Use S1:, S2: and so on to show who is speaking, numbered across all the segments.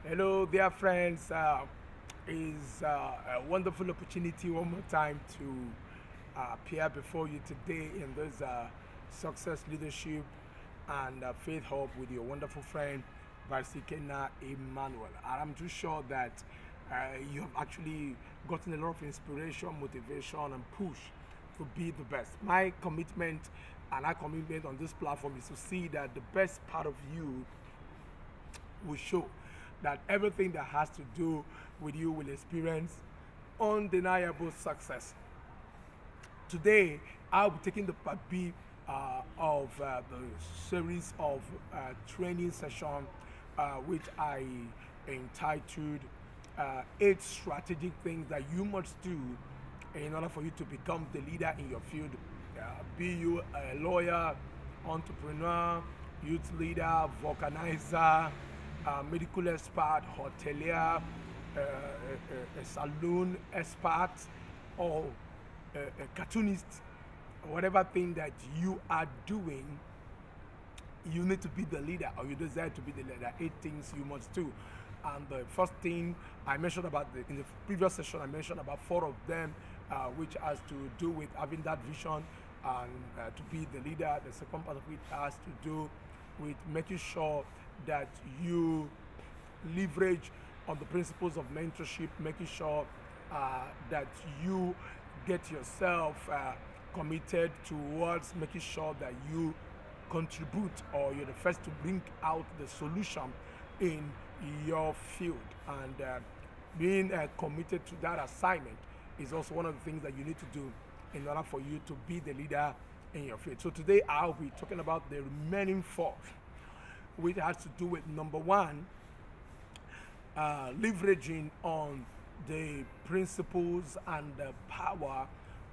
S1: Hello, dear friends. Is a wonderful opportunity one more time to appear before you today in this success leadership and faith hub with your wonderful friend Varsikena Emmanuel. And I'm too sure that you have actually gotten a lot of inspiration, motivation, and push to be the best. My commitment and our commitment on this platform is to see that the best part of you will show, that everything that has to do with you will experience undeniable success. Today, I'll be taking the part B of the series of training session, which I entitled 8 strategic things that you must do in order for you to become the leader in your field. Be you a lawyer, entrepreneur, youth leader, vulcanizer, medical expert, hotelier, a saloon expert, or a cartoonist, whatever thing that you are doing, you need to be the leader, or you desire to be the leader. 8 things you must do. And the first thing I mentioned about in the previous session, I mentioned about 4 of them, which has to do with having that vision and to be the leader. The second part of it has to do with making sure that you leverage on the principles of mentorship, making sure that you get yourself committed towards making sure that you contribute, or you're the first to bring out the solution in your field. And being committed to that assignment is also one of the things that you need to do in order for you to be the leader in your field. So today I'll be talking about the remaining 4, which has to do with number 1, leveraging on the principles and the power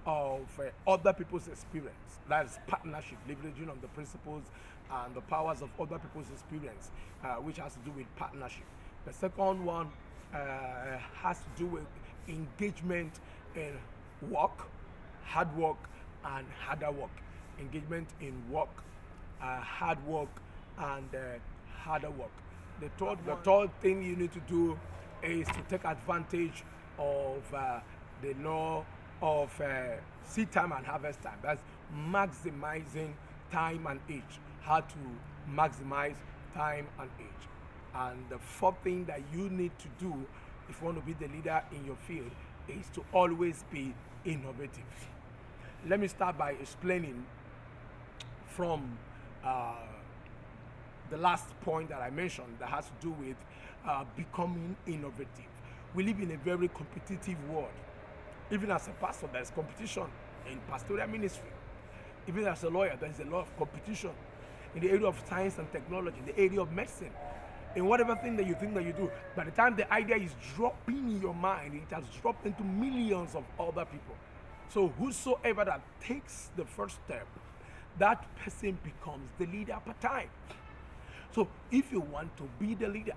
S1: of other people's experience. That's partnership, leveraging on the principles and the powers of other people's experience, which has to do with partnership. The second one has to do with engagement in work, hard work, and harder work. Engagement in work, hard work, and harder work. The third thing you need to do is to take advantage of the law of seed time and harvest time. That's maximizing time and age. How to maximize time and age. And the fourth thing that you need to do if you want to be the leader in your field is to always be innovative. Let me start by explaining from the last point that I mentioned that has to do with becoming innovative. We live in a very competitive world. Even as a pastor, there's competition in pastoral ministry. Even as a lawyer, there's a lot of competition in the area of science and technology, in the area of medicine, in whatever thing that you think that you do. By the time the idea is dropping in your mind, it has dropped into millions of other people. So whosoever that takes the first step, that person becomes the leader per time. So if you want to be the leader,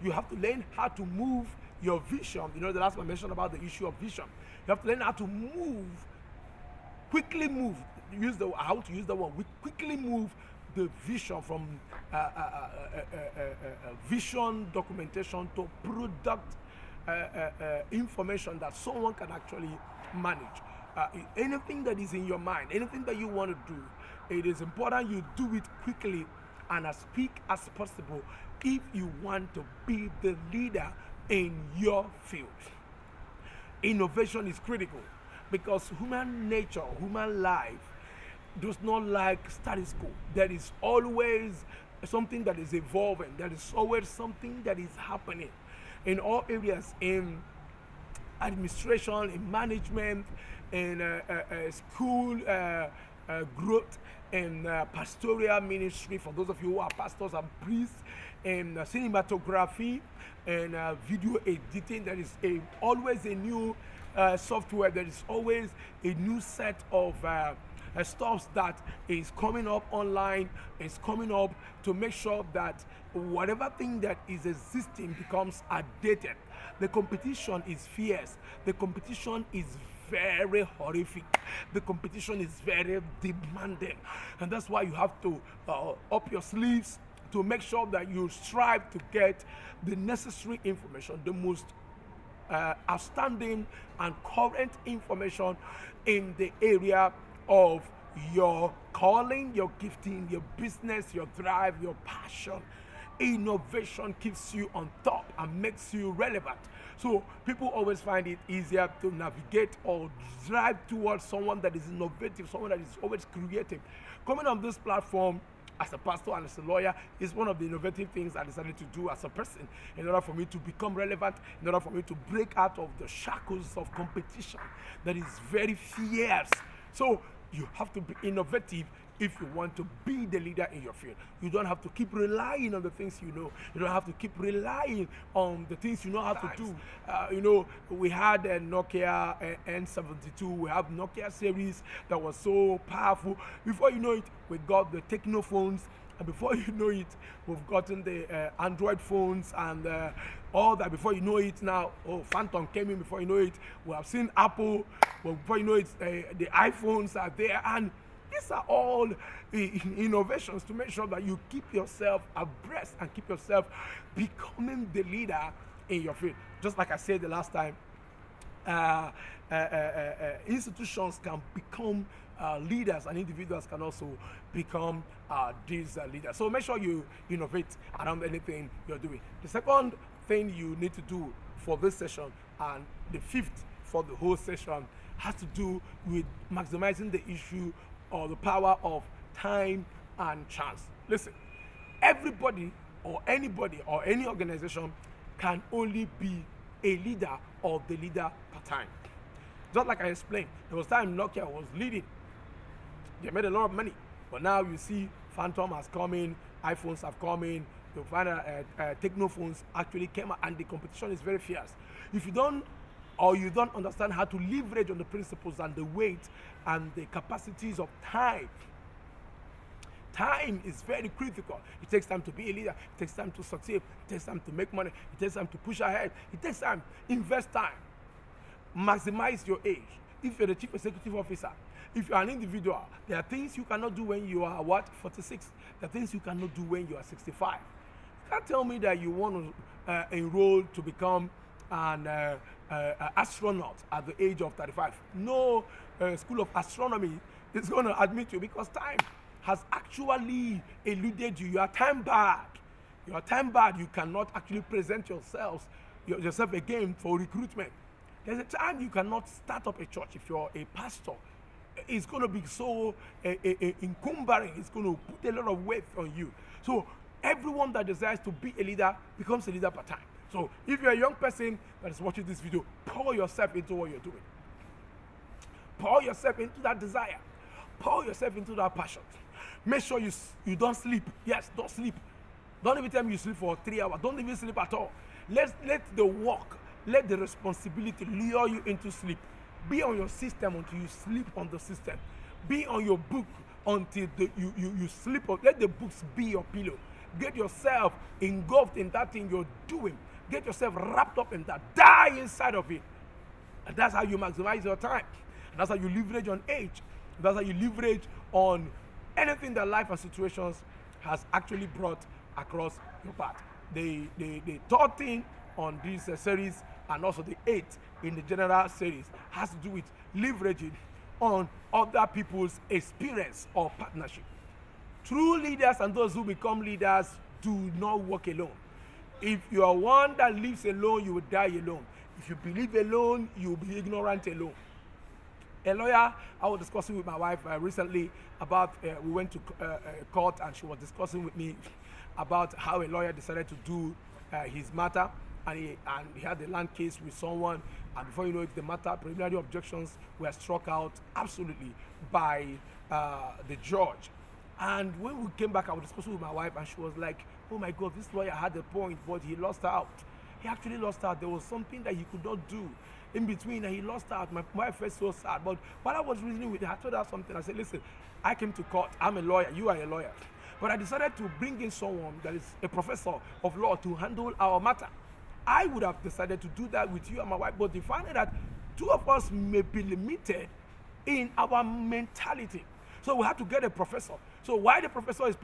S1: you have to learn how to move your vision. You know, the last one I mentioned about the issue of vision. You have to learn how to quickly move. How to use the word. We quickly move the vision from vision documentation to product information that someone can actually manage. Anything that is in your mind, anything that you want to do, it is important you do it quickly and as quick as possible if you want to be the leader in your field. Innovation is critical because human nature, human life does not like status quo. There is always something that is evolving. There is always something that is happening in all areas, in administration, in management, in school growth, in pastoral ministry, for those of you who are pastors and priests, in cinematography, and video editing. There is always a new software. There is always a new set of stuff that is coming up online, is coming up to make sure that whatever thing that is existing becomes outdated. The competition is fierce. The competition is very horrific. The competition is very demanding. And that's why you have to up your sleeves, to make sure that you strive to get the necessary information, the most outstanding and current information in the area of your calling, your gifting, your business, your drive, your passion. Innovation keeps you on top and makes you relevant. So people always find it easier to navigate or drive towards someone that is innovative, someone that is always creative. Coming on this platform as a pastor and as a lawyer is one of the innovative things I decided to do as a person in order for me to become relevant, in order for me to break out of the shackles of competition that is very fierce. So you have to be innovative if you want to be the leader in your field. You don't have to keep relying on the things you know. You don't have to keep relying on the things you know how to do. We had a Nokia N72. We have Nokia series that was so powerful. Before you know it, we got the Techno phones. And before you know it, we've gotten the Android phones and all that. Before you know it now, Phantom came in. Before you know it, we have seen Apple. Well, before you know it, the iPhones are there. And these are all innovations to make sure that you keep yourself abreast and keep yourself becoming the leader in your field. Just like I said the last time, institutions can become leaders, and individuals can also become these leaders. So make sure you innovate around anything you're doing. The second thing you need to do for this session, and the fifth for the whole session, has to do with maximizing the issue or the power of time and chance. Listen, everybody or anybody or any organization can only be a leader or the leader per time. Just like I explained, there was time Nokia was leading. They made a lot of money. But now you see Phantom has come in, iPhones have come in, the final Techno phones actually came out, and the competition is very fierce. If you don't understand how to leverage on the principles and the weight and the capacities of time. Time is very critical. It takes time to be a leader. It takes time to succeed. It takes time to make money. It takes time to push ahead. It takes time. Invest time. Maximize your age. If you're the chief executive officer, if you're an individual, there are things you cannot do when you are 46. There are things you cannot do when you are 65. You can't tell me that you want to enroll to become an astronaut at the age of 35. No school of astronomy is going to admit you, because time has actually eluded you. You are time barred. You are time barred. You cannot actually present yourself again for recruitment. There's a time you cannot start up a church if you're a pastor. It's going to be so encumbering. It's going to put a lot of weight on you. So everyone that desires to be a leader becomes a leader per time. So if you're a young person that is watching this video, pour yourself into what you're doing. Pour yourself into that desire. Pour yourself into that passion. Make sure you don't sleep. Yes, don't sleep. Don't even tell me you sleep for 3 hours. Don't even sleep at all. Let the work, let the responsibility lure you into sleep. Be on your system until you sleep on the system. Be on your book until you sleep on. Let the books be your pillow. Get yourself engulfed in that thing you're doing. Get yourself wrapped up in that. Die inside of it. And that's how you maximize your time. And that's how you leverage on age. That's how you leverage on anything that life and situations has actually brought across your path. The third thing on this series, and also the eighth in the general series, has to do with leveraging on other people's experience or partnership. True leaders and those who become leaders do not work alone. If you are one that lives alone, you will die alone. If you believe alone, you will be ignorant alone. A lawyer, I was discussing with my wife recently about, we went to court, and she was discussing with me about how a lawyer decided to do his matter, and he had a land case with someone, and before you know it, the matter, preliminary objections were struck out absolutely by the judge. And when we came back, I was discussing with my wife, and she was like, oh my God, this lawyer had a point, but he lost out. He actually lost out. There was something that he could not do in between, and he lost out. My wife felt so sad. But while I was reasoning with her, I told her something. I said, listen, I came to court. I'm a lawyer. You are a lawyer. But I decided to bring in someone that is a professor of law to handle our matter. I would have decided to do that with you and my wife, but they found that two of us may be limited in our mentality. So we had to get a professor So while the professor is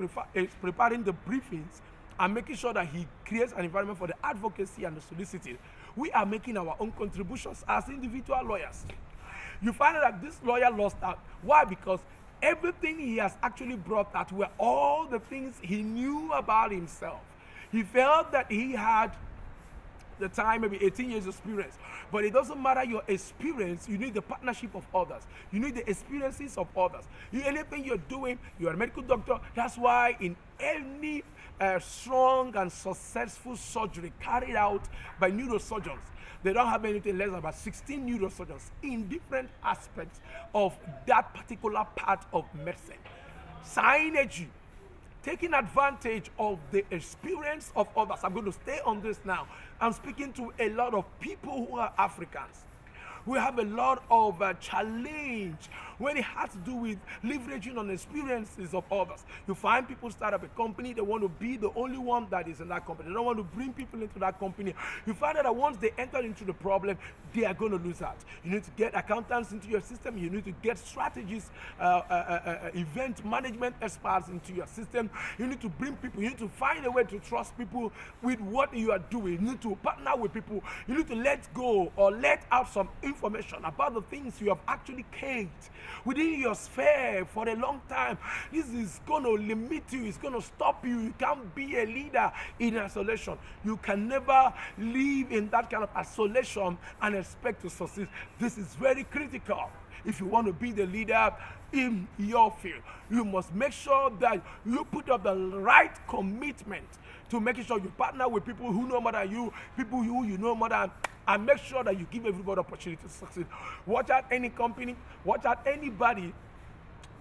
S1: preparing the briefings and making sure that he creates an environment for the advocacy and the soliciting, we are making our own contributions as individual lawyers. You find out that this lawyer lost out. Why? Because everything he has actually brought out were all the things he knew about himself. He felt that he had the time, maybe 18 years experience. But it doesn't matter your experience, you need the partnership of others. You need the experiences of others. Anything you're doing, you're a medical doctor. That's why in any strong and successful surgery carried out by neurosurgeons, they don't have anything less than about 16 neurosurgeons in different aspects of that particular part of medicine. Synergy, taking advantage of the experience of others. I'm going to stay on this now. I'm speaking to a lot of people who are Africans. We have a lot of challenge when it has to do with leveraging on experiences of others. You find people start up a company, they want to be the only one that is in that company. They don't want to bring people into that company. You find out that once they enter into the problem, they are going to lose out. You need to get accountants into your system. You need to get strategists, event management experts into your system. You need to bring people. You need to find a way to trust people with what you are doing. You need to partner with people. You need to let go or let out some information about the things you have actually caged within your sphere for a long time. This is going to limit you. It's going to stop you. You can't be a leader in isolation. You can never live in that kind of isolation and expect to succeed. This is very critical. If you want to be the leader in your field, you must make sure that you put up the right commitment to making sure you partner with people who know more than you, people who you know more than, and make sure that you give everybody opportunity to succeed. Watch out any company, watch out anybody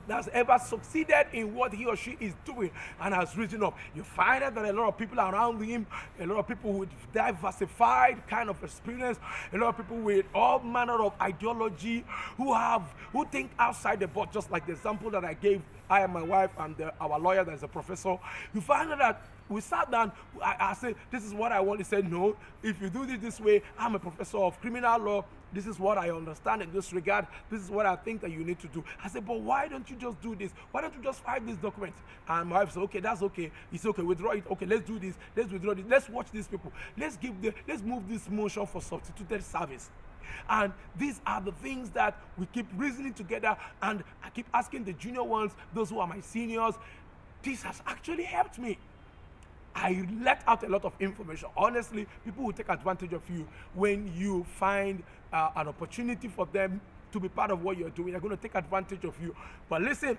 S1: that's ever succeeded in what he or she is doing and has risen up. You find out that a lot of people around him, a lot of people with diversified kind of experience, a lot of people with all manner of ideology who think outside the box, just like the example that I gave, I and my wife and our lawyer that is a professor. You find out that we sat down, I said, this is what I want. He said, no, if you do this way, I'm a professor of criminal law. This is what I understand in this regard. This is what I think that you need to do. I said, but why don't you just do this? Why don't you just file this document? And my wife said, okay, that's okay. It's okay, withdraw it. Okay, let's do this. Let's withdraw this. Let's watch these people. Let's move this motion for substituted service. And these are the things that we keep reasoning together. And I keep asking the junior ones, those who are my seniors. This has actually helped me. I let out a lot of information. Honestly, people will take advantage of you when you find an opportunity for them to be part of what you're doing. They're going to take advantage of you. But listen,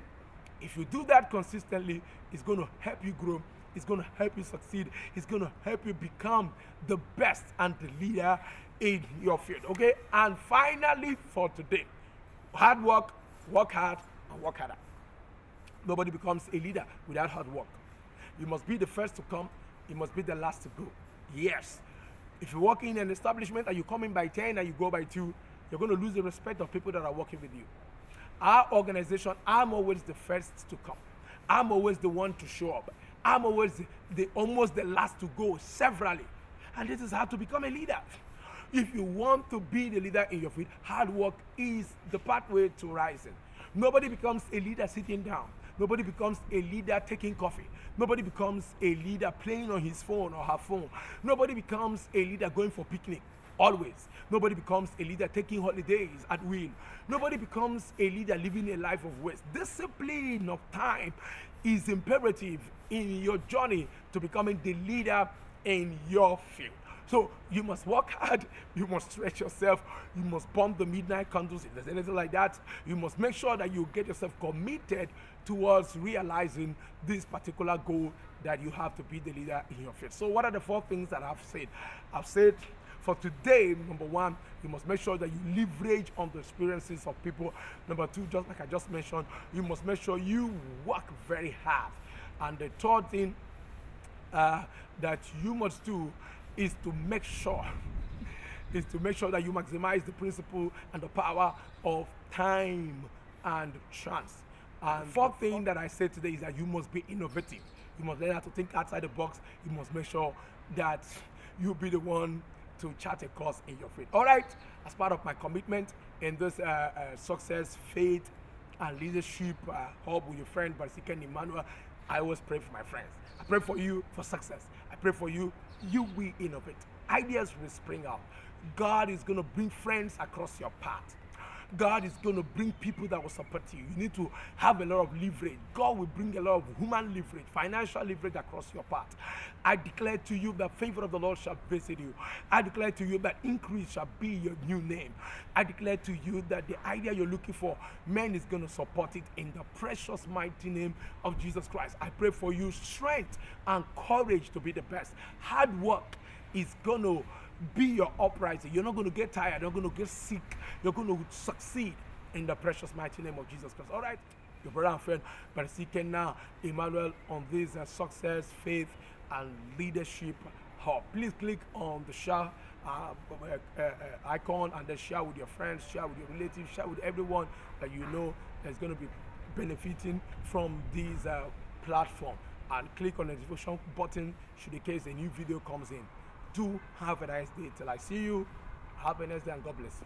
S1: if you do that consistently, it's going to help you grow. It's going to help you succeed. It's going to help you become the best and the leader in your field. Okay? And finally, for today, hard work hard, and work harder. Nobody becomes a leader without hard work. You must be the first to come. You must be the last to go. Yes. If you work in an establishment and you come in by 10 and you go by 2, you're going to lose the respect of people that are working with you. Our organization, I'm always the first to come. I'm always the one to show up. I'm always almost the last to go severally. And this is how to become a leader. If you want to be the leader in your field, hard work is the pathway to rising. Nobody becomes a leader sitting down. Nobody becomes a leader taking coffee. Nobody becomes a leader playing on his phone or her phone. Nobody becomes a leader going for picnic, always. Nobody becomes a leader taking holidays at will. Nobody becomes a leader living a life of waste. Discipline of time is imperative in your journey to becoming the leader in your field. So you must work hard, you must stretch yourself, you must burn the midnight candles if there's anything like that. You must make sure that you get yourself committed towards realizing this particular goal that you have to be the leader in your field. So what are the 4 things that I've said? I've said for today, number 1, you must make sure that you leverage on the experiences of people. Number 2, just like I just mentioned, you must make sure you work very hard. And the 3rd thing that you must do is to make sure that you maximize the principle and the power of time and chance. And 4th thing that I said today is that you must be innovative. You must learn how to think outside the box. You must make sure that you be the one to chart a course in your field. All right, as part of my commitment in this success, faith, and leadership hub with your friend Brother Ken Emmanuel. I always pray for my friends. I pray for you for success. I pray for you. You will innovate. Ideas will spring out. God is going to bring friends across your path. God is going to bring people that will support you. You need to have a lot of leverage. God will bring a lot of human leverage, financial leverage across your path. I declare to you that favor of the Lord shall visit you. I declare to you that increase shall be your new name. I declare to you that the idea you're looking for, man is going to support it in the precious mighty name of Jesus Christ. I pray for you strength and courage to be the best. Hard work is going to be your uprising. You're not going to get tired. You're not going to get sick. You're going to succeed in the precious mighty name of Jesus Christ. All right, your brother and friend, Brother Ken now Emmanuel on this success, faith, and leadership hub. Please click on the share icon and then share with your friends, share with your relatives, share with everyone that you know that's going to be benefiting from this platform. And click on the notification button should in case a new video comes in. Do have a nice day till I see you. Have a nice day and God bless.